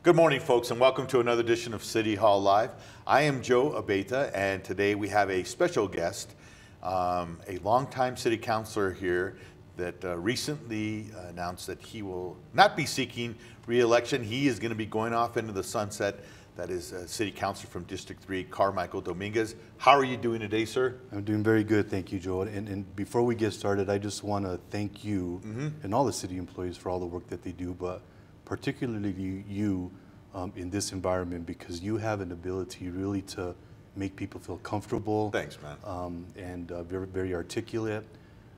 Good morning, folks, and welcome to another edition of City Hall Live. I am Joe Abeta, and today we have a special guest, a longtime city councilor here that recently announced that he will not be seeking re-election. He is going to be going off into the sunset. That is City Councilor from District 3, Carmichael Dominguez. How are you doing today, sir? I'm doing very good, thank you, Joe. And before we get started, I just want to thank you and all the city employees for all the work that they do, but particularly you in this environment, because you have an ability really to make people feel comfortable. Thanks, man. And very, very articulate.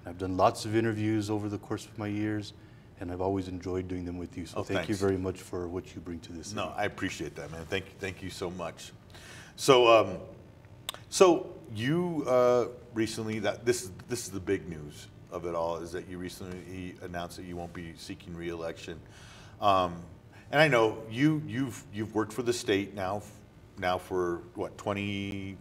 I've done lots of interviews over the course of my years, and I've always enjoyed doing them with you. So thank you very much for what you bring to this city. No, I appreciate that, man. Thank you so much. So, you recently, this is the big news of it all, is that you recently announced that you won't be seeking re-election. And I know you've worked for the state now for what, 25?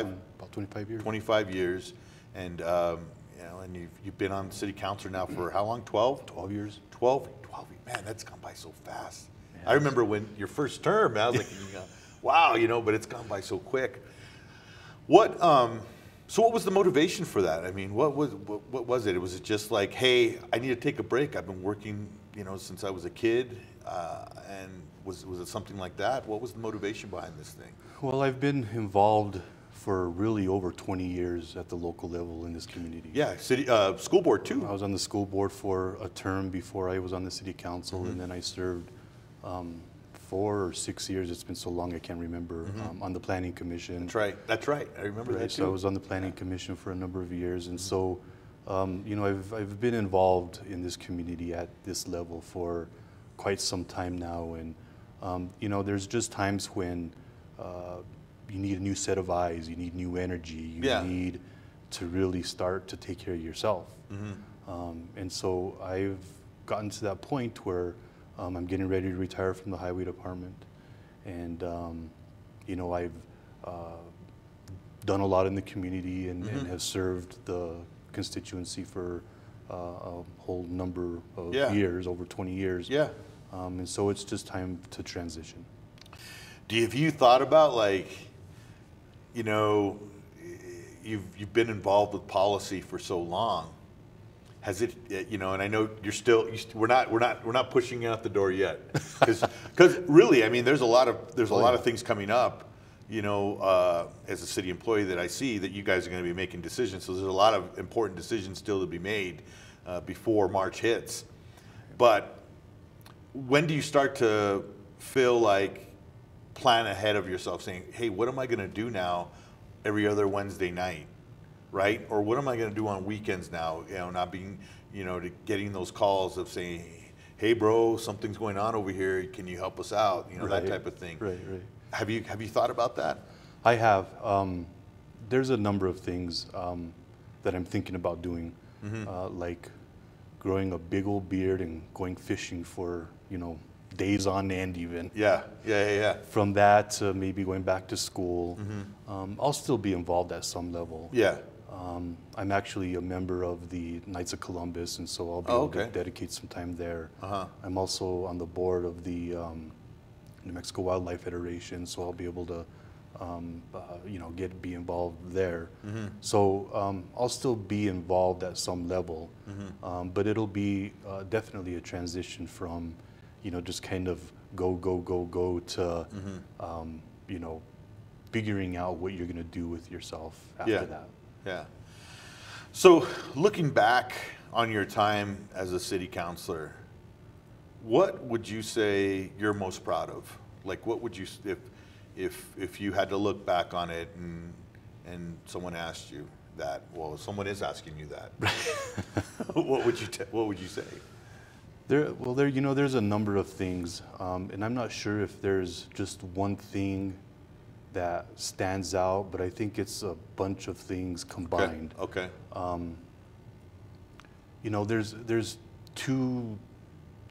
About 25 years. 25 years, and you know, and you've been on city council now for how long? 12? 12 years. 12. Man, that's gone by so fast. Man. I remember when your first term, I was like, wow, you know, but it's gone by so quick. So what was the motivation for that? I mean, what was it? Was it just like, hey, I need to take a break. I've been working, you know, since I was a kid, and was it something like that? What was the motivation behind this thing? Well, I've been involved for really over 20 years at the local level in this community. Yeah, city school board too. I was on the school board for a term before I was on the city council, and then I served 4 or 6 years. It's been so long I can't remember. On the planning commission. That's right. I remember that too. So I was on the planning commission for a number of years, and so you know, I've been involved in this community at this level for quite some time now, and you know, there's just times when you need a new set of eyes, you need new energy, you need to really start to take care of yourself. And so I've gotten to that point where I'm getting ready to retire from the highway department, and you know, I've done a lot in the community and have served the constituency for a whole number of years, over 20 years. And so it's just time to transition. Have you thought about, like, you know, you've been involved with policy for so long. Has it, you know, and I know we're not pushing you out the door yet, because really, I mean, there's a lot of things coming up, you know, as a city employee that I see that you guys are going to be making decisions. So there's a lot of important decisions still to be made before March hits. But when do you start to feel like plan ahead of yourself, saying, hey, what am I going to do now every other Wednesday night, right? Or what am I going to do on weekends now, you know, not being, you know, getting those calls of saying, hey, bro, something's going on over here, can you help us out, you know, that type of thing. Right. Have you thought about that? I have. There's a number of things that I'm thinking about doing, like growing a big old beard and going fishing for, you know, days on end even. Yeah. From that to maybe going back to school. I'll still be involved at some level. I'm actually a member of the Knights of Columbus, and so I'll be able to dedicate some time there. I'm also on the board of the New Mexico Wildlife Federation, so I'll be able to you know, be involved there. So I'll still be involved at some level, but it'll be definitely a transition from, you know, just kind of go to, you know, figuring out what you're going to do with yourself after that. So looking back on your time as a city councilor, what would you say you're most proud of? Like, what would you, if you had to look back on it and someone asked you that, well, someone is asking you that, what would you say? You know, there's a number of things, and I'm not sure if there's just one thing that stands out, but I think it's a bunch of things combined. Okay. You know, there's two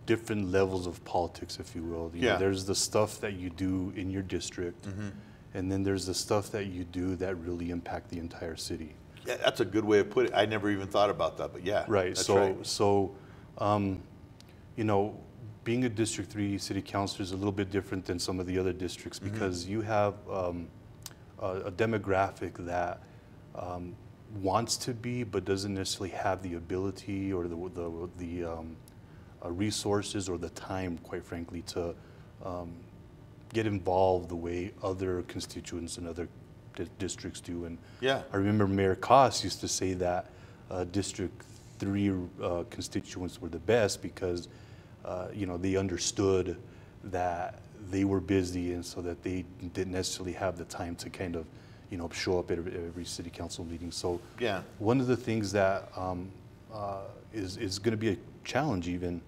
different levels of politics, if you will. You know, there's the stuff that you do in your district, and then there's the stuff that you do that really impact the entire city. Yeah, that's a good way of putting it. I never even thought about that, but yeah. Right. That's so you know, being a District 3 city councilor is a little bit different than some of the other districts because you have a demographic that wants to be but doesn't necessarily have the ability or the resources or the time, quite frankly, to get involved the way other constituents and other districts do. And Yeah. I remember Mayor Koss used to say that District 3 constituents were the best because you know, they understood that they were busy and so that they didn't necessarily have the time to kind of, you know, show up at every city council meeting. So Yeah. one of the things that is going to be a challenge even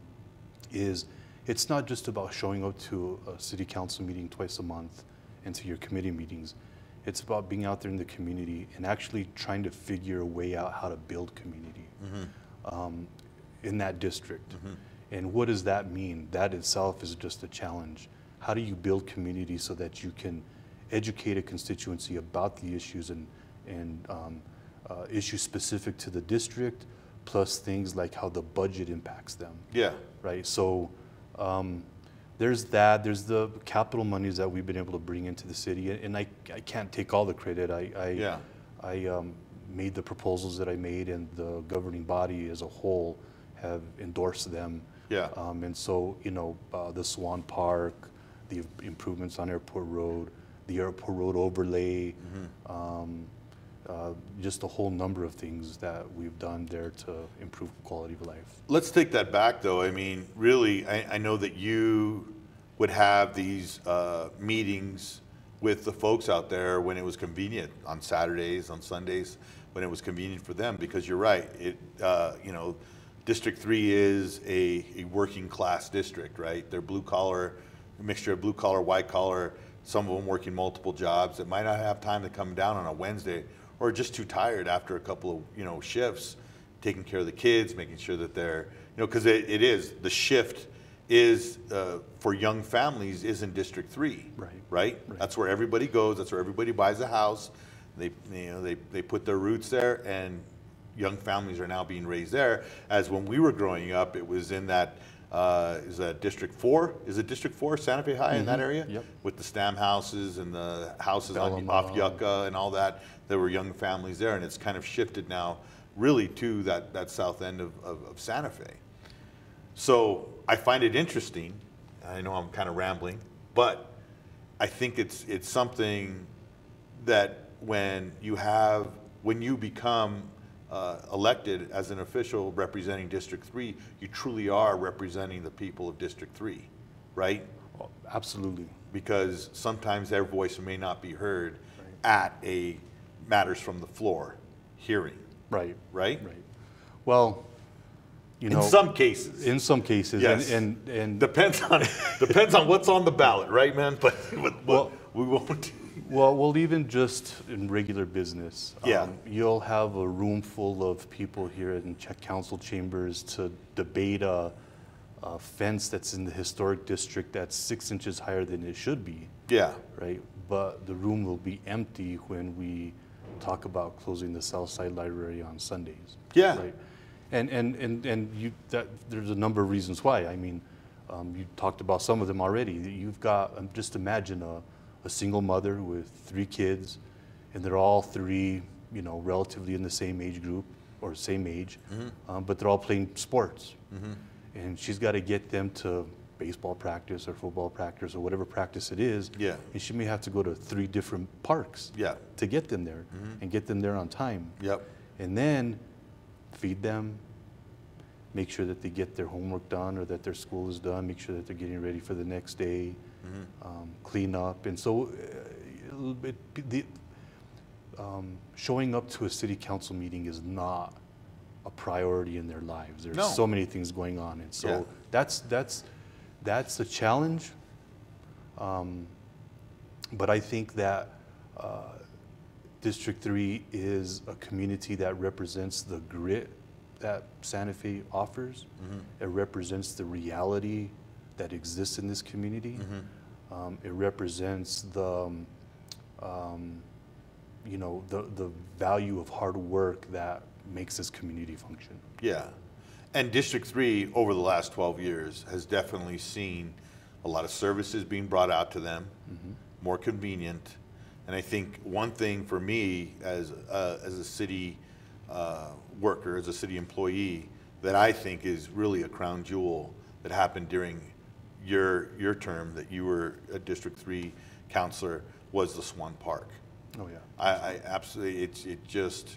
is it's not just about showing up to a city council meeting twice a month and to your committee meetings. It's about being out there in the community and actually trying to figure a way out how to build community in that district. And what does that mean? That itself is just a challenge. How do you build community so that you can educate a constituency about the issues and issues specific to the district, plus things like how the budget impacts them? Yeah. Right. So there's that. There's the capital monies that we've been able to bring into the city, and I can't take all the credit. I made the proposals that I made, and the governing body as a whole have endorsed them. Yeah. And so, you know, the Swan Park, the improvements on Airport Road, the Airport Road overlay, just a whole number of things that we've done there to improve quality of life. Let's take that back, though. I mean, really, I know that you would have these meetings with the folks out there when it was convenient, on Saturdays, on Sundays, when it was convenient for them, because you're right. It, you know, District 3 is a working class district, right? They're blue collar, a mixture of blue collar, white collar, some of them working multiple jobs that might not have time to come down on a Wednesday, or just too tired after a couple of, you know, shifts, taking care of the kids, making sure that they're, you know, because it is, the shift is for young families is in District 3, right? That's where everybody goes, that's where everybody buys a house. They, you know, they put their roots there, and young families are now being raised there. As when we were growing up, it was in that, is that District 4? Is it District 4, Santa Fe High, in that area? Yep. With the Stam houses and the houses off Yucca and all that. There were young families there, and it's kind of shifted now really to that south end of Santa Fe. So I find it interesting. I know I'm kind of rambling, but I think it's something that when you become elected as an official representing District 3, you truly are representing the people of District 3, right? Oh, absolutely. Because sometimes their voice may not be heard at a matters from the floor hearing. Right. Well, you know, in some cases. Yes. And depends on what's on the ballot, right, man? But we won't. Well, even just in regular business, you'll have a room full of people here in council chambers to debate a fence that's in the historic district that's 6 inches higher than it should be. Yeah. Right? But the room will be empty when we talk about closing the South Side Library on Sundays. Yeah. Right? And there's a number of reasons why. I mean, you talked about some of them already. You've got, just imagine a single mother with 3 kids, and they're all 3, you know, relatively in the same age group or same age, but they're all playing sports. And she's got to get them to baseball practice or football practice or whatever practice it is. Yeah. And she may have to go to 3 different parks to get them there and get them there on time. Yep. And then feed them, make sure that they get their homework done or that their school is done, make sure that they're getting ready for the next day. Clean up. And so showing up to a city council meeting is not a priority in their lives. There's so many things going on, and so that's a challenge. But I think that District 3 is a community that represents the grit that Santa Fe offers. It represents the reality that exists in this community. It represents the, you know, the value of hard work that makes this community function. Yeah, And District 3, over the last 12 years, has definitely seen a lot of services being brought out to them, more convenient. And I think one thing for me as a city worker, as a city employee, that I think is really a crown jewel that happened during your term that you were a District 3 counselor was the Swan Park. Oh yeah. I absolutely, it just,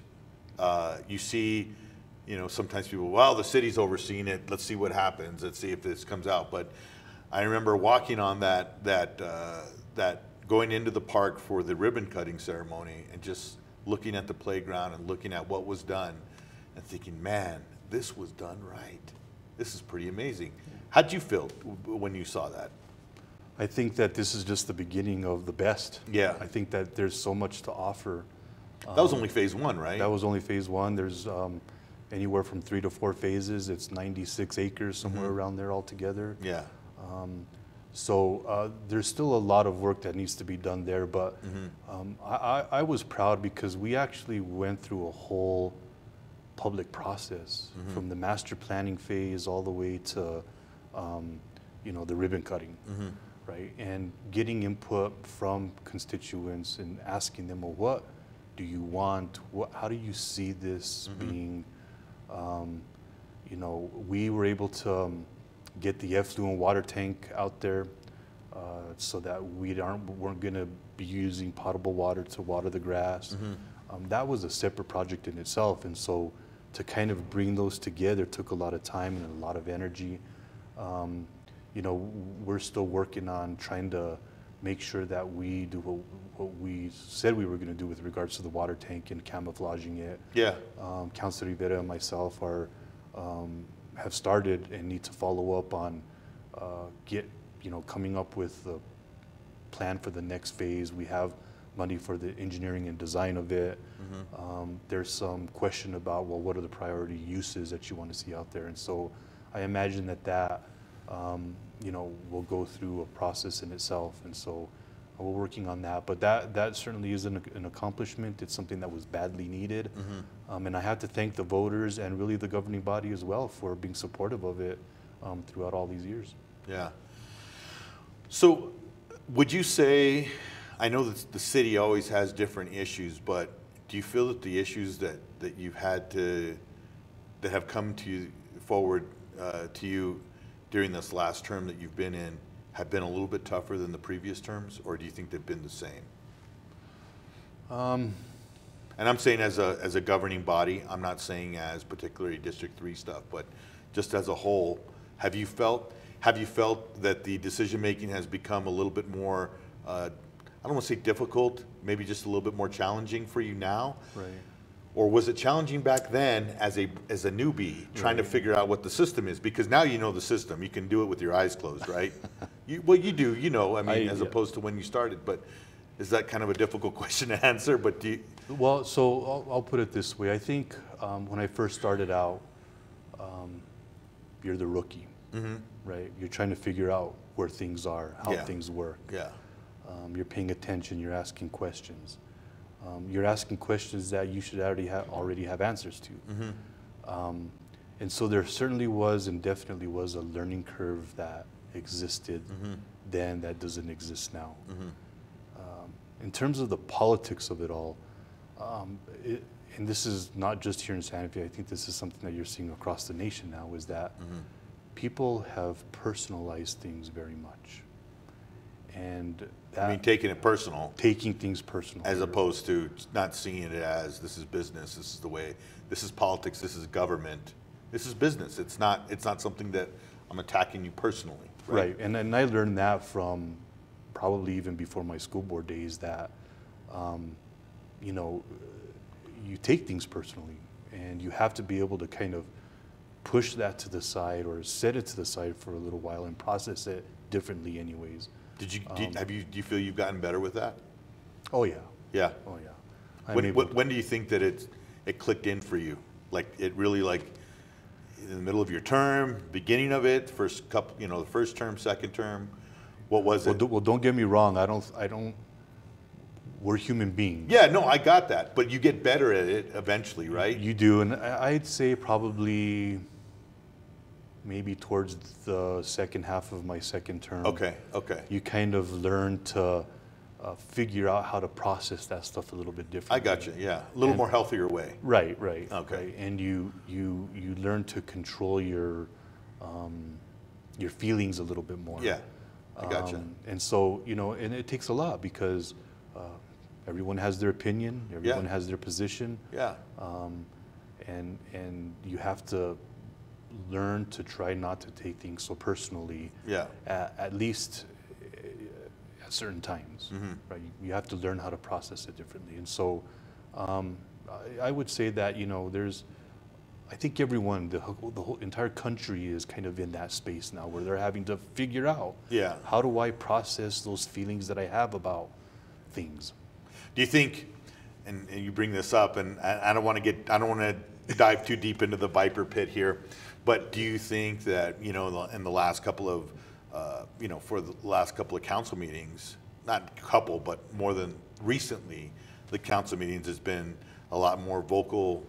you see, you know, sometimes people, well, the city's overseeing it. Let's see what happens. Let's see if this comes out. But I remember walking on that going into the park for the ribbon cutting ceremony and just looking at the playground and looking at what was done and thinking, man, this was done right. This is pretty amazing. How'd you feel when you saw that? I think that this is just the beginning of the best. Yeah. I think that there's so much to offer. That was only phase one, right? That was only phase one. There's anywhere from 3 to 4 phases. It's 96 acres, somewhere around there altogether. Yeah. So there's still a lot of work that needs to be done there, but I was proud because we actually went through a whole public process from the master planning phase all the way to you know, the ribbon cutting, right? And getting input from constituents and asking them, well, what do you want? How do you see this being? You know, we were able to get the effluent water tank out there so that we weren't going to be using potable water to water the grass. That was a separate project in itself, and so to kind of bring those together took a lot of time and a lot of energy. You know, we're still working on trying to make sure that we do what we said we were going to do with regards to the water tank and camouflaging it. Yeah. Councilor Rivera and myself are have started and need to follow up on coming up with the plan for the next phase. We have money for the engineering and design of it. There's some question about, well, what are the priority uses that you want to see out there? And so I imagine that will go through a process in itself. And so we're working on that. But that certainly is an accomplishment. It's something that was badly needed. And I have to thank the voters and really the governing body as well for being supportive of it throughout all these years. Yeah. So would you say, I know that the city always has different issues, but do you feel that the issues that you've had that have come to you forward to you during this last term that you've been in have been a little bit tougher than the previous terms, or do you think they've been the same? And I'm saying as a governing body, I'm not saying as particularly District 3 stuff, but just as a whole, have you felt that the decision making has become a little bit more, I don't want to say difficult, maybe just a little bit more challenging for you now? Right. Or was it challenging back then as a newbie trying to figure out what the system is? Because now you know the system. You can do it with your eyes closed, right? You do, as opposed to when you started. But is that kind of a difficult question to answer? But do you... Well, so I'll put it this way. I think when I first started out, you're the rookie, right? You're trying to figure out where things are, how things work. Yeah. You're paying attention. You're asking questions. You're asking questions that you should already have answers to. And so there certainly was and definitely was a learning curve that existed then that doesn't exist now. In terms of the politics of it all, and this is not just here in Santa Fe, I think this is something that you're seeing across the nation now, is that people have personalized things very much. And I mean, taking it personal. Taking things personal. As opposed to not seeing it as, this is business, this is the way, this is politics, this is government, this is business. It's not something that I'm attacking you personally. Right, and I learned that from probably even before my school board days that, you take things personally and you have to be able to kind of push that to the side or set it to the side for a little while and process it differently anyways. Do you feel you've gotten better with that? Oh yeah. Yeah. Oh yeah. When do you think that it clicked in for you? Like it really, like in the middle of your term, beginning of it, first couple, the first term, second term, what was it? Well, don't get me wrong. I don't. We're human beings. Yeah, no, I got that. But you get better at it eventually, right? You do, and I'd say probably maybe towards the second half of my second term. Okay. Okay. You kind of learn to figure out how to process that stuff a little bit differently. I got you. Yeah, a little more healthier way. Right. Right. Okay. Right. And you learn to control your feelings a little bit more. Yeah, I got you. And so, you know, and it takes a lot because everyone has their opinion, everyone has their position. Yeah. And you have to learn to try not to take things so personally. Yeah. At least at certain times, right? You have to learn how to process it differently. And so, I would say that, you know, I think everyone, the whole entire country is kind of in that space now where they're having to figure out, how do I process those feelings that I have about things? Do you think, and you bring this up, and I don't want to dive too deep into the viper pit here, but do you think that, you know, in the last couple of, for the last couple of council meetings, not couple, but more than recently, the council meetings has been a lot more vocal,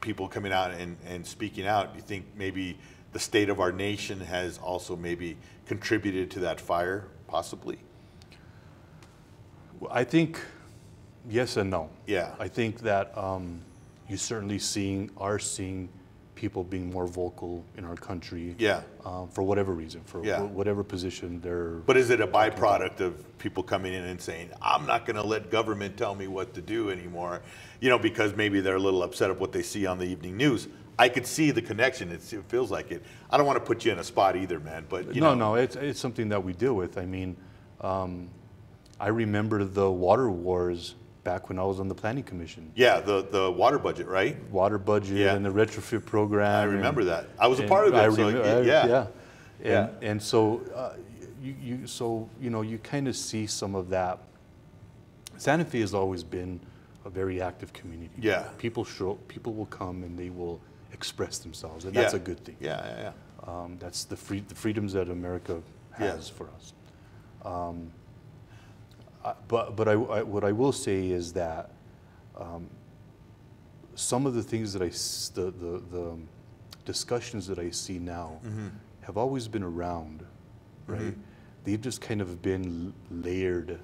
people coming out and speaking out. Do you think maybe the state of our nation has also maybe contributed to that fire, possibly? Well, I think yes and no. Yeah. I think that you certainly are seeing people being more vocal in our country. Yeah. For whatever reason, for whatever position they're. But is it a byproduct of people coming in and saying, I'm not going to let government tell me what to do anymore, you know, because maybe they're a little upset of what they see on the evening news? I could see the connection. It feels like it. I don't want to put you in a spot either, man, but you know. No, it's something that we deal with. I mean, I remember the water wars back when I was on the planning commission. Yeah, the water budget, right? Water budget and the retrofit program. I remember that. I was a part of it. And so you kind of see some of that. Santa Fe has always been a very active community. Yeah. People will come and they will express themselves, and that's a good thing. That's the freedoms that America has for us. But what I will say is that some of the things that the discussions that I see now have always been around, right? They've just kind of been layered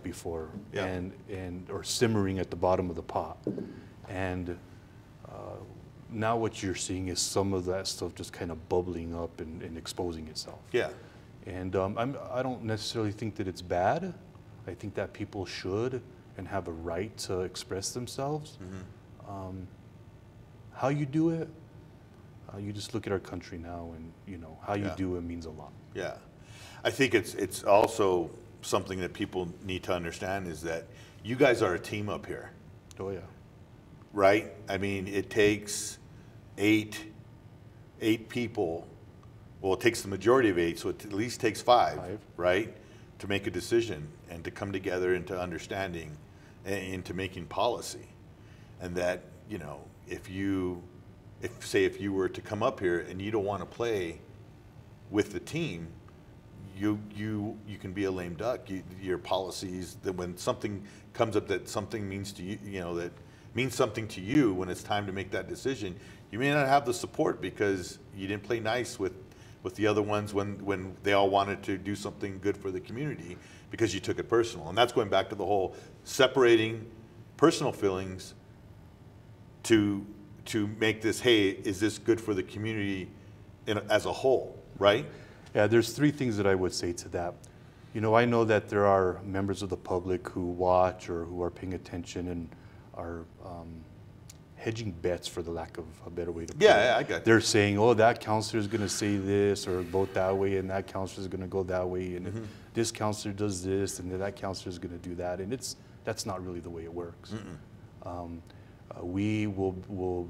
before and or simmering at the bottom of the pot, and now what you're seeing is some of that stuff just kind of bubbling up and exposing itself. Yeah. And I don't necessarily think that it's bad. I think that people should and have a right to express themselves. How you do it, you just look at our country now, and you know how you do it means a lot. Yeah, I think it's also something that people need to understand is that you guys are a team up here. Oh yeah. Right. I mean, it takes eight people. Well, it takes the majority of 8, so it at least takes 5. Right? To make a decision and to come together into understanding and into making policy. And that, you know, if you were to come up here and you don't want to play with the team, you can be a lame duck. Your policies, that when something comes up that something means to you, you know, that means something to you, when it's time to make that decision, you may not have the support because you didn't play nice with the other ones when they all wanted to do something good for the community because you took it personal. And that's going back to the whole separating personal feelings to make this, hey, is this good for the community as a whole, right? Yeah, there's 3 things that I would say to that. You know, I know that there are members of the public who watch or who are paying attention and are hedging bets, for the lack of a better way to put it. Yeah, I got that. They're saying, oh, that counselor is going to say this or vote that way, and that counselor is going to go that way, and if this counselor does this, and then that counselor is going to do that, and that's not really the way it works. We will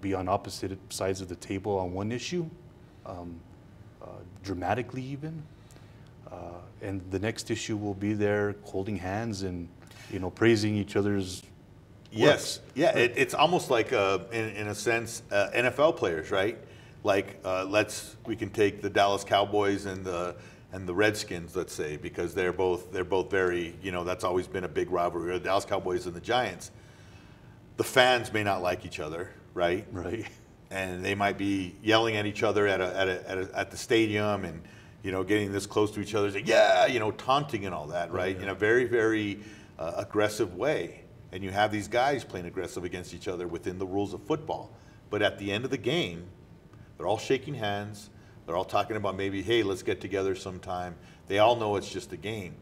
be on opposite sides of the table on one issue, dramatically even, and the next issue will be there holding hands and, you know, praising each other's Yes, yeah, it's almost like in a sense NFL players, right? Like we can take the Dallas Cowboys and the Redskins, let's say, because they're both very, you know, that's always been a big rivalry. The Dallas Cowboys and the Giants. The fans may not like each other, right? Right. and they might be yelling at each other at the stadium, and getting this close to each other, saying, yeah, taunting and all that, right? Yeah. In a very, very aggressive way. And you have these guys playing aggressive against each other within the rules of football. But at the end of the game, they're all shaking hands. They're all talking about maybe, hey, let's get together sometime. They all know it's just a game.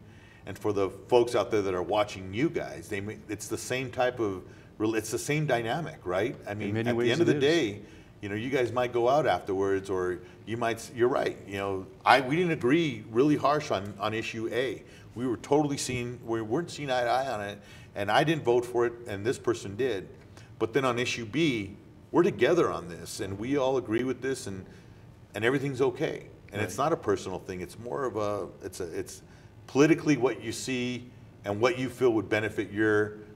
And for the folks out there that are watching you guys, it's the same type of, it's the same dynamic, right? I mean, at the end of the day, you guys might go out afterwards, or you're right. We didn't agree really harsh on issue A. We weren't seeing eye to eye on it, and I didn't vote for it, and this person did. But then on issue B, we're together on this, and we all agree with this, and everything's okay. And It's not a personal thing. It's more of it's politically what you see and what you feel would benefit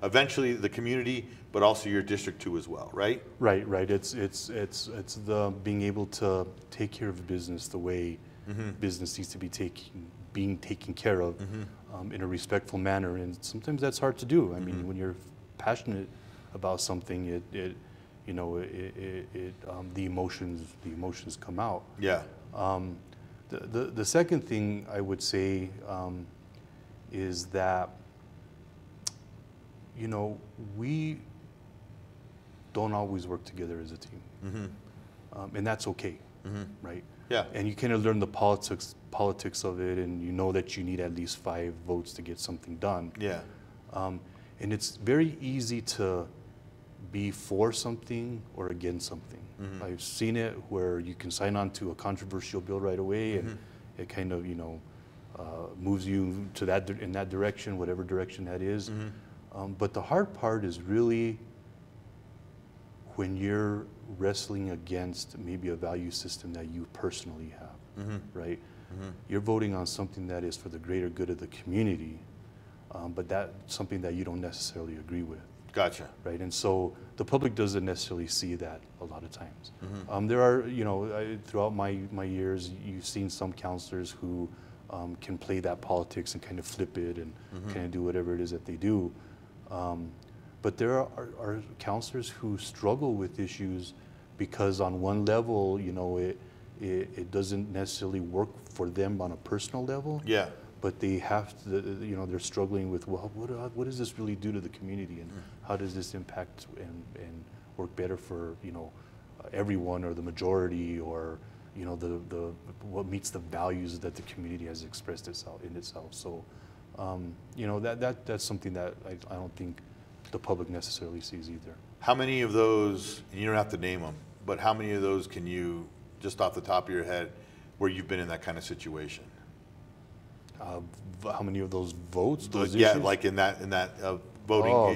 eventually the community, but also your district too as well, right? Right. It's the being able to take care of business the way business needs to be being taken care of in a respectful manner, and sometimes that's hard to do. I mean, when you're passionate about something, the emotions come out. Yeah. The second thing I would say is that we don't always work together as a team, and that's okay, right? Yeah. And you kind of learn the politics of it, and you know that you need at least 5 votes to get something done. Yeah. And it's very easy to be for something or against something. I've seen it where you can sign on to a controversial bill right away, and it kind of moves you to in that direction, whatever direction that is. But the hard part is really when you're wrestling against maybe a value system that you personally have, right? You're voting on something that is for the greater good of the community, but that's something that you don't necessarily agree with. Gotcha. Right, and so the public doesn't necessarily see that a lot of times. There are, throughout my years, you've seen some counselors who can play that politics and kind of flip it and kind of do whatever it is that they do. But there are counselors who struggle with issues because on one level, it doesn't necessarily work for them on a personal level. Yeah. But they have to, they're struggling with, well, what does this really do to the community, and how does this impact and work better for everyone or the majority, or the what meets the values that the community has expressed in itself. So that's something that I don't think the public necessarily sees either. How many of those, and you don't have to name them, but how many of those can you, just off the top of your head, where you've been in that kind of situation? How many of those votes? Those yeah, issues? like in that voting. Oh,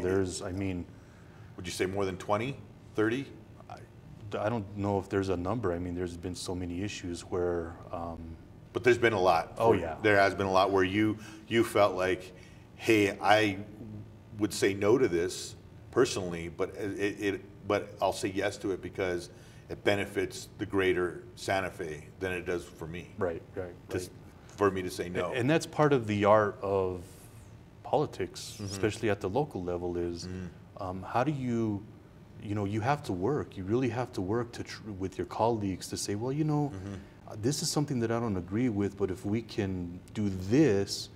Would you say more than 20, 30? I don't know if there's a number. I mean, there's been so many issues where. But there's been a lot. Oh yeah. There has been a lot where you felt like, hey, I would say no to this personally, but but I'll say yes to it because it benefits the greater Santa Fe than it does for me. Right. For me to say no. And that's part of the art of politics, especially at the local level, is how do you have to work. You really have to work with your colleagues to say, well, this is something that I don't agree with, but if we can do this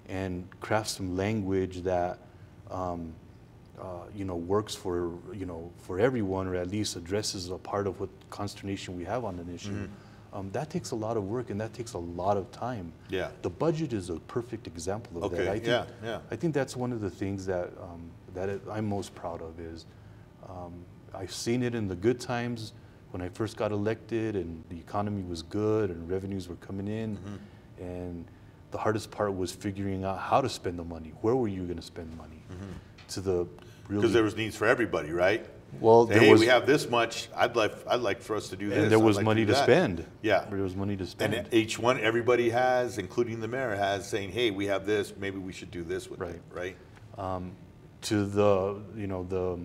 and craft some language that works for everyone, or at least addresses a part of what consternation we have on an issue. That takes a lot of work, and that takes a lot of time. Yeah. The budget is a perfect example of that. I think that's one of the things that I'm most proud of is I've seen it in the good times when I first got elected and the economy was good and revenues were coming in, and the hardest part was figuring out how to spend the money. Where were you going to spend money? Because there was needs for everybody, right? Well, hey, we have this much. I'd like for us to do this. And there was money to spend. Yeah, there was money to spend. And everybody has, including the mayor, has saying, "Hey, we have this. Maybe we should do this with it." Right. To the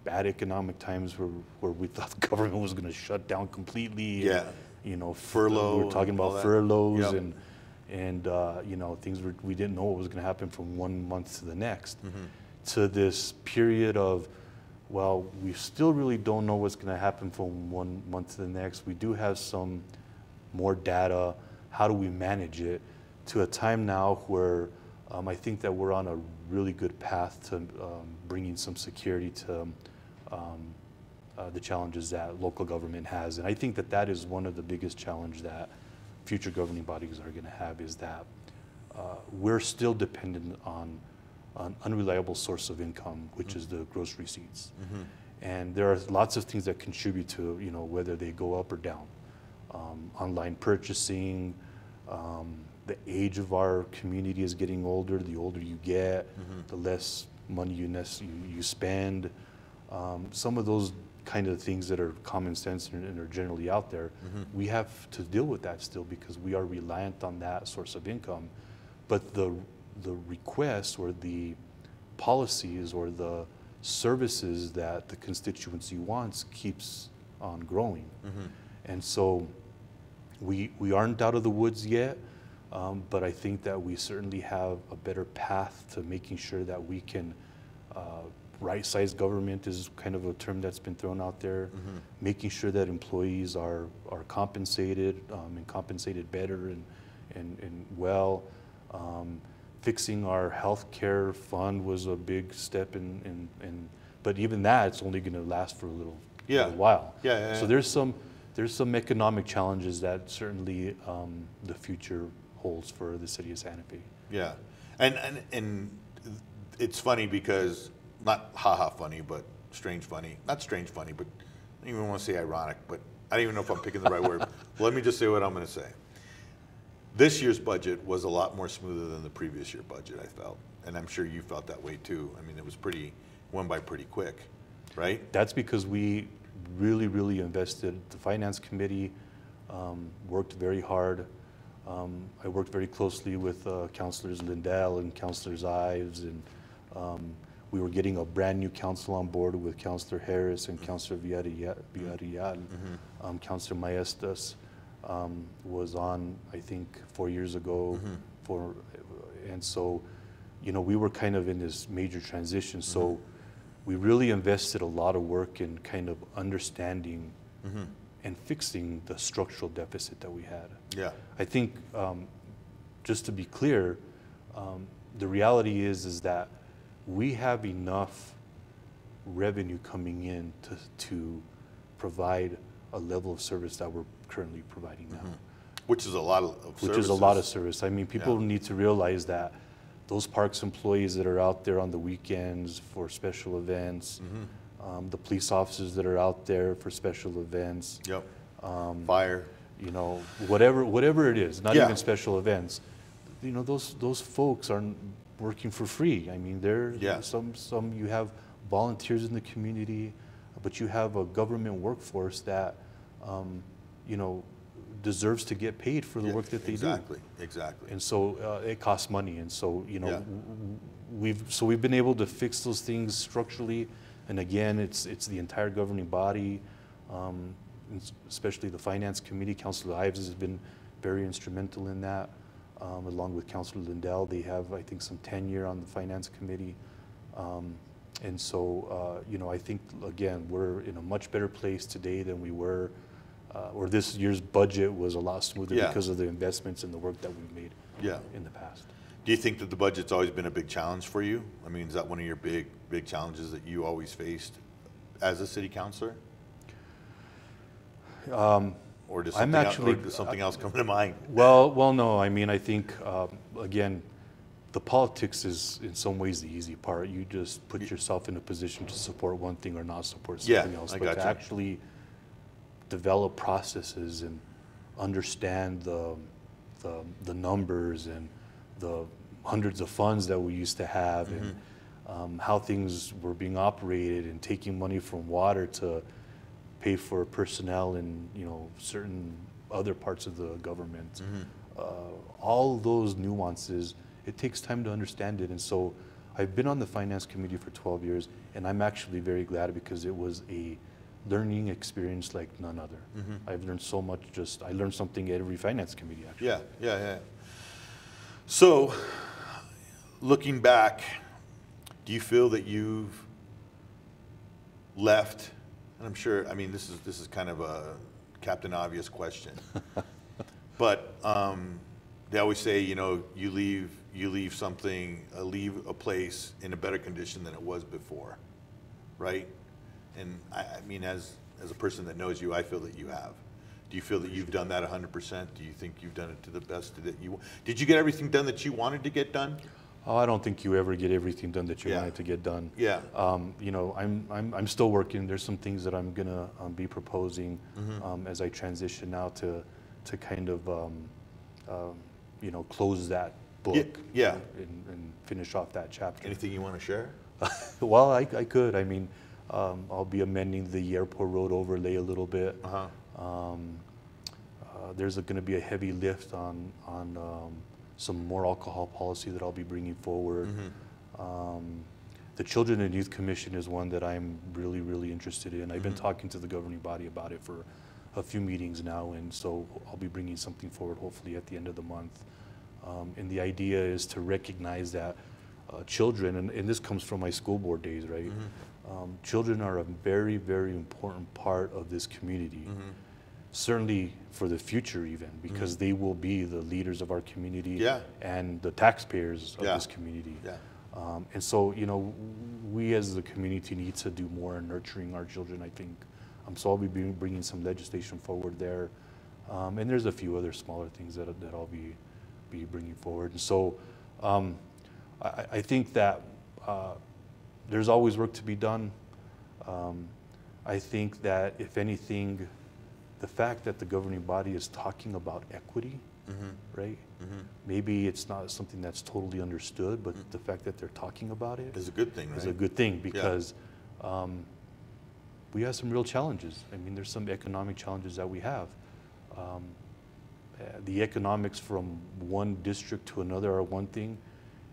bad economic times where we thought the government was going to shut down completely. Yeah. Furlough. We were talking about furloughs and things we didn't know what was going to happen from one month to the next. To this period of well, we still really don't know what's going to happen from one month to the next. We do have some more data. How do we manage it to a time now where I think that we're on a really good path to bringing some security to the challenges that local government has. And I think that that is one of the biggest challenges that future governing bodies are going to have, is that we're still dependent on an unreliable source of income, which is the gross receipts. And there are lots of things that contribute to, whether they go up or down. Online purchasing, the age of our community is getting older. The older you get, the less money you spend. Some of those kind of things that are common sense and are generally out there, we have to deal with that still because we are reliant on that source of income. But the requests or the policies or the services that the constituency wants keeps on growing. And so we aren't out of the woods yet, but I think that we certainly have a better path to making sure that we can right-sized government is kind of a term that's been thrown out there. Making sure that employees are compensated and compensated better and well. Fixing our health care fund was a big step but even that, it's only going to last for a little while. So there's some economic challenges that certainly the future holds for the city of Santa Fe. Yeah, and it's funny because, not haha funny, but strange funny. Not strange funny, but I don't even want to say ironic, but I don't even know if I'm picking the right word. Let me just say what I'm going to say. This year's budget was a lot more smoother than the previous year budget, I felt. And I'm sure you felt that way too. I mean, it was went by pretty quick, right? That's because we really, really invested. The Finance Committee worked very hard. I worked very closely with Councilors Lindell and Councilors Ives, and we were getting a brand new council on board with Councilor Harris and Councilor Villarreal. Councilor Maestas was on, I think, 4 years ago. And so, we were kind of in this major transition. So we really invested a lot of work in kind of understanding and fixing the structural deficit that we had. Yeah. I think, just to be clear, the reality is that we have enough revenue coming in to provide a level of service that we're currently providing now. Which is a lot of services. Which is a lot of service. I mean, people need to realize that those parks employees that are out there on the weekends for special events, the police officers that are out there for special events, fire, whatever it is, not even special events, those folks aren't working for free. I mean, some you have volunteers in the community, but you have a government workforce that deserves to get paid for the work that they do. Exactly. And so it costs money, and so we've been able to fix those things structurally. And again, it's the entire governing body, especially the Finance Committee. Councilor Ives has been very instrumental in that, along with Councilor Lindell. They have, I think, some tenure on the Finance Committee. And so, I think, again, we're in a much better place today than we were, or this year's budget was a lot smoother because of the investments and the work that we've made in the past. Do you think that the budget's always been a big challenge for you? I mean, is that one of your big challenges that you always faced as a city councilor? Or does something else come to mind? Well, no. I mean, I think, again, the politics is in some ways the easy part. You just put yourself in a position to support one thing or not support something else. But to actually develop processes and understand the numbers and the hundreds of funds that we used to have and how things were being operated, and taking money from water to pay for personnel in certain other parts of the government. All those nuances, it takes time to understand it. And so I've been on the Finance Committee for 12 years, and I'm actually very glad because it was a learning experience like none other. I've learned so much. I learned something at every Finance Committee, actually. Yeah. So, looking back, do you feel that you've left, and I'm sure, I mean, this is kind of a Captain Obvious question, but they always say, you know, you leave something, leave a place in a better condition than it was before, right? And I mean, as a person that knows you, I feel that you have. Do you feel that you've done that 100%? Do you think you've done it to the best that you? Did you get everything done that you wanted to get done? Oh, I don't think you ever get everything done that you wanted to get done. Yeah. You know, I'm still working. There's some things that I'm gonna be proposing as I transition now to kind of you know, close that book. Yeah. And finish off that chapter. Anything you want to share? Well, I could. I mean, I'll be amending the airport road overlay a little bit. There's going to be a heavy lift on some more alcohol policy that I'll be bringing forward. The Children and Youth Commission is one that I'm really interested in. I've been talking to the governing body about it for a few meetings now, and so I'll be bringing something forward hopefully at the end of the month. And the idea is to recognize that children, and this comes from my school board days, right? Children are a very important part of this community. Certainly for the future even, because they will be the leaders of our community and the taxpayers of this community. And so, you know, we as the community need to do more in nurturing our children, I think. So I'll be bringing some legislation forward there. And there's a few other smaller things that I'll be bringing forward. And so I think that there's always work to be done. I think that if anything, the fact that the governing body is talking about equity, right? Maybe it's not something that's totally understood, but the fact that they're talking about it is a good thing, right? Is a good thing because we have some real challenges. I mean, there's some economic challenges that we have. The economics from one district to another are one thing.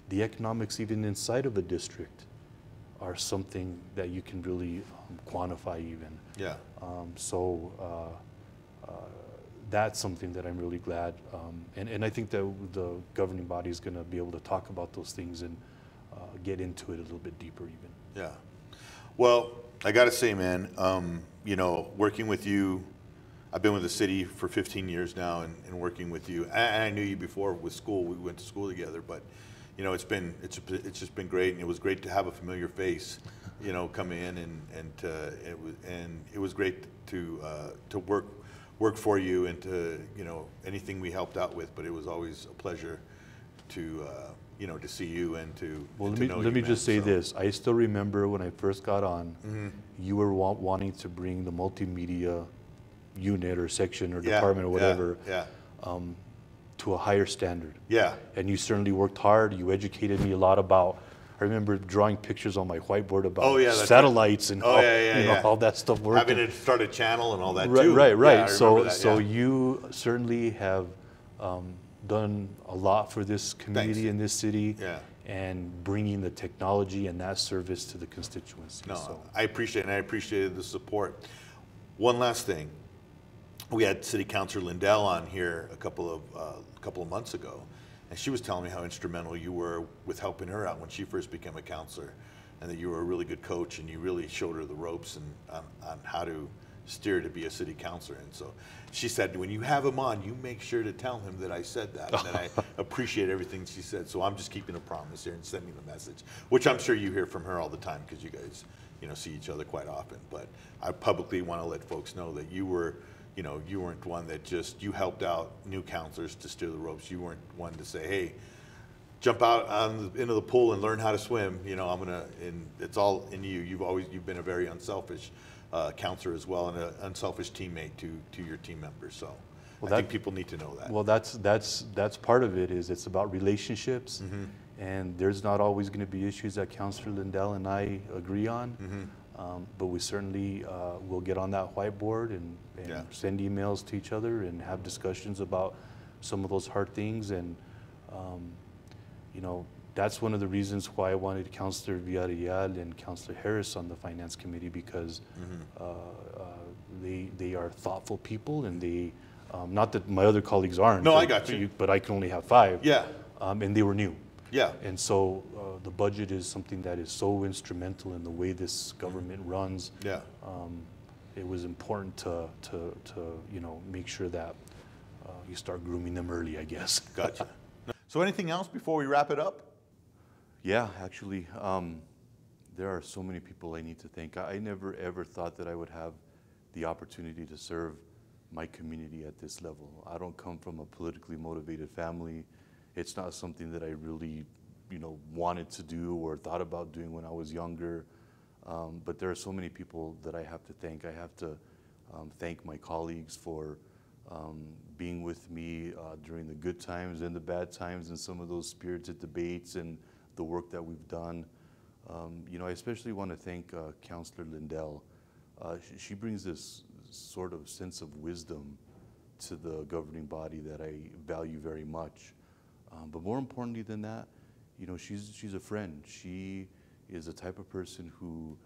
The economics even inside of a district are something that you can really quantify even. Yeah. So that's something that I'm really glad. And I think that the governing body is going to be able to talk about those things and get into it a little bit deeper even. Yeah. Well, I got to say, man, you know, working with you, I've been with the city for 15 years now and working with you. And I knew you before with school. We went to school together, but you know, it's just been great, and it was great to have a familiar face, you know, come in and it was great to work for you and to, you know, anything we helped out with. But it was always a pleasure to you know, to see you and to well, and let to me know let me you, just man. say this. I still remember when I first got on, you were wanting to bring the multimedia unit or section or department or whatever. To a higher standard. Yeah. And you certainly worked hard. You educated me a lot about, I remember drawing pictures on my whiteboard about satellites and how, you know, how that stuff worked. Having to start a channel and all that right, too. Right. Yeah, so you certainly have done a lot for this community in this city. Yeah. And bringing the technology and that service to the constituency. No, so. I appreciate it, and I appreciated the support. One last thing. We had City Councilor Lindell on here a couple of months ago, and she was telling me how instrumental you were with helping her out when she first became a councilor, and that you were a really good coach, and you really showed her the ropes and on how to steer to be a city councilor. And so she said, when you have him on, you make sure to tell him that I said that, and that I appreciate everything she said. So I'm just keeping a promise here and sending the message, which I'm sure you hear from her all the time because you guys, you know, see each other quite often. But I publicly want to let folks know that you were, you know, you weren't one that just, you helped out new counselors to steer the ropes. You weren't one to say, hey, jump out into the pool and learn how to swim. You know, and it's all in you. You've been a very unselfish counselor as well, and an unselfish teammate to your team members. So I think people need to know that. Well, that's part of it. Is it's about relationships, and there's not always going to be issues that Councilor Lindell and I agree on. But we certainly will get on that whiteboard and send emails to each other and have discussions about some of those hard things. And, you know, that's one of the reasons why I wanted Councilor Villarreal and Councilor Harris on the Finance Committee, because they are thoughtful people, and they, not that my other colleagues aren't. No, I got you. But I can only have 5. Yeah. And they were new. Yeah. And so the budget is something that is so instrumental in the way this government runs. Yeah. It was important to make sure that you start grooming them early, I guess. Gotcha. So anything else before we wrap it up? Yeah, actually, there are so many people I need to thank. I never ever thought that I would have the opportunity to serve my community at this level. I don't come from a politically motivated family. It's not something that I really, wanted to do or thought about doing when I was younger. But there are so many people that I have to thank. I have to thank my colleagues for being with me during the good times and the bad times and some of those spirited debates and the work that we've done. I especially want to thank Councillor Lindell. She brings this sort of sense of wisdom to the governing body that I value very much. But more importantly than that, she's a friend. She is the type of person who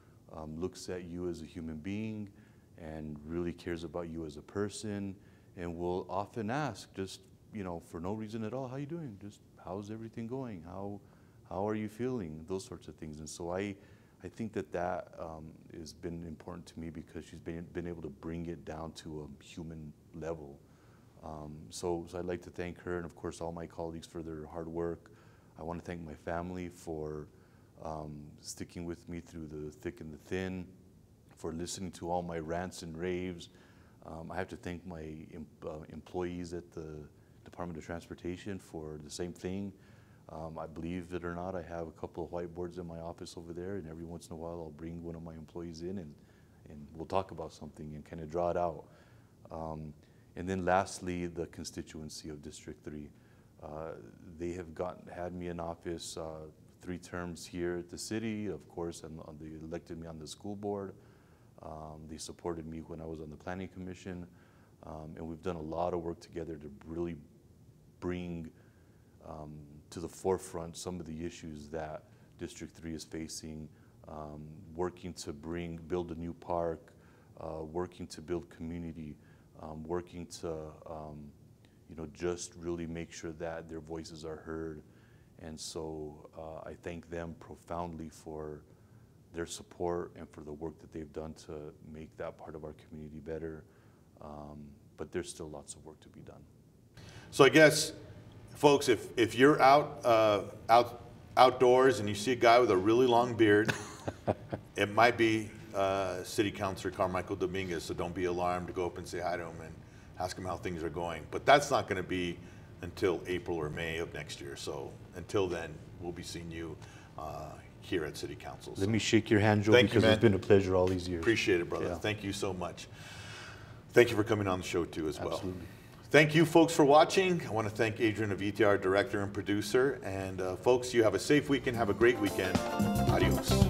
looks at you as a human being and really cares about you as a person, and will often ask, just for no reason at all, how you doing? Just how's everything going? How are you feeling? Those sorts of things. And so I think that has been important to me because she's been able to bring it down to a human level. So I'd like to thank her, and of course all my colleagues for their hard work. I want to thank my family for sticking with me through the thick and the thin, for listening to all my rants and raves. I have to thank my employees at the Department of Transportation for the same thing. I believe it or not, I have a couple of whiteboards in my office over there, and every once in a while I'll bring one of my employees in and we'll talk about something and kind of draw it out. And then lastly, the constituency of District 3. They have had me in office 3 terms here at the city, of course, and they elected me on the school board. They supported me when I was on the Planning Commission, and we've done a lot of work together to really bring to the forefront some of the issues that District 3 is facing, working to build a new park, working to build community, working to just really make sure that their voices are heard. And so I thank them profoundly for their support and for the work that they've done to make that part of our community better. But there's still lots of work to be done. So I guess, folks, if you're outdoors and you see a guy with a really long beard, it might be City Councilor Carmichael Dominguez, so don't be alarmed to go up and say hi to him and ask him how things are going. But that's not going to be until April or May of next year. So until then, we'll be seeing you here at City Council. Let me shake your hand, Joe, Thank because you, man. it's been a pleasure all these years. Appreciate it, brother. Yeah. Thank you so much. Thank you for coming on the show, too, as well. Absolutely. Thank you, folks, for watching. I want to thank Adrian of ETR, director and producer. And, folks, you have a safe weekend. Have a great weekend. Adios.